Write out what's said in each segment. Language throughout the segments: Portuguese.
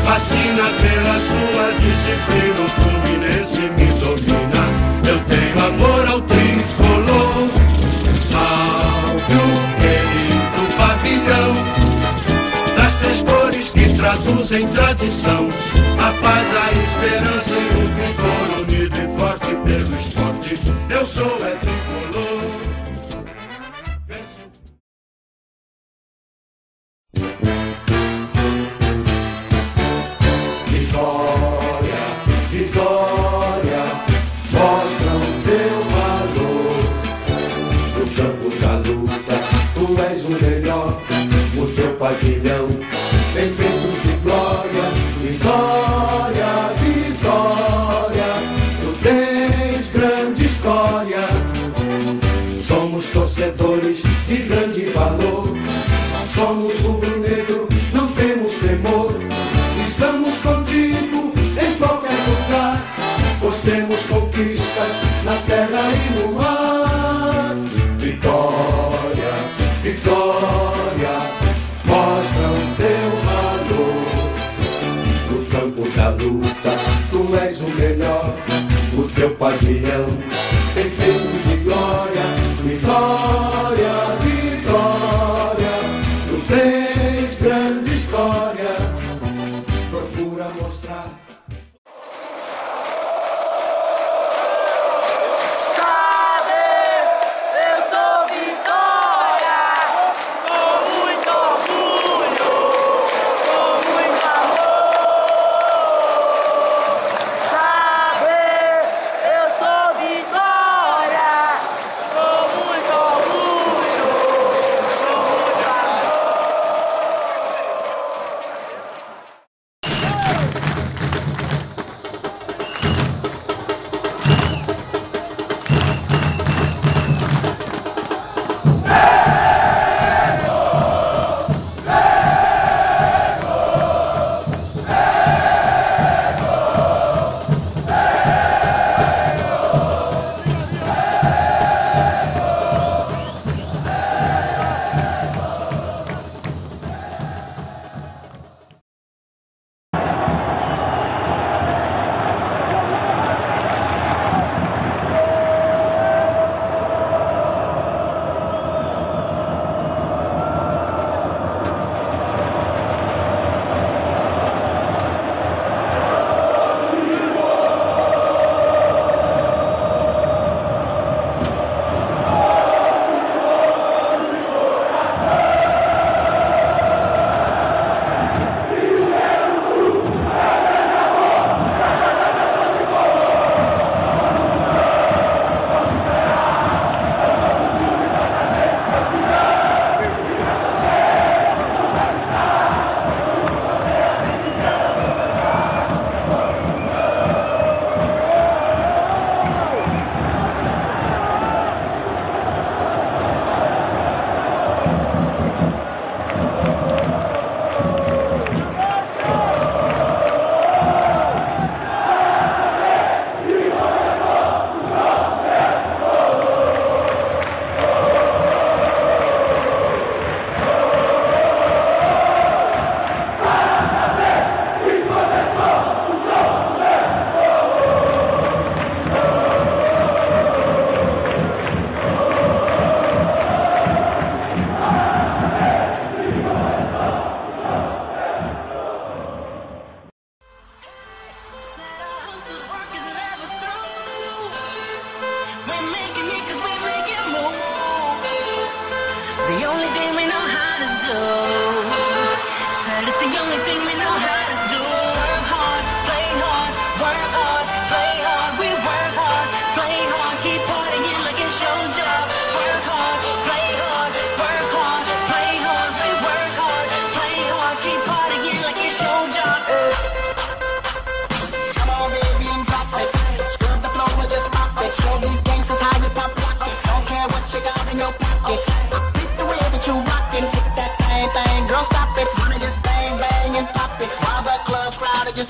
fascina pela sua disciplina, o Fluminense me domina. Eu tenho amor ao tricolor. Salve o querido pavilhão das três cores que traduzem tradição, a paz, a esperança e o vigor, unido e forte pelo esporte. Eu sou tricolor. Vitória, vitória, mostra o teu valor. No campo da luta, tu és o melhor. O teu pavilhão tem feitos de glória. Vitória, vitória, tu tens grande história. Somos torcedores de grande valor. Somos rubro-negro, não temos temor. Estamos contigo em qualquer lugar, pois temos conquistas na terra e no mar. Vitória, vitória, mostra o teu valor. No campo da luta, tu és o melhor. O teu pavilhão tem feitos de glória. Vitória, vitória, tu tens grande história. Procura mostrar.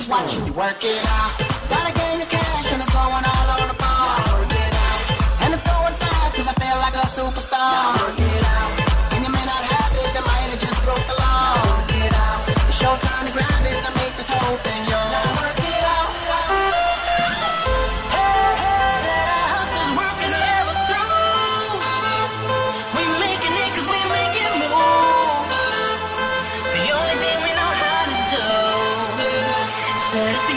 Watching you work it out. Gotta gain the cash and it's going all on the ball. Work it out. And it's going fast cause I feel like a superstar. Work it out. And you may not have it, I might have just broke the law. Work it out. It's your time to grab it to make this whole says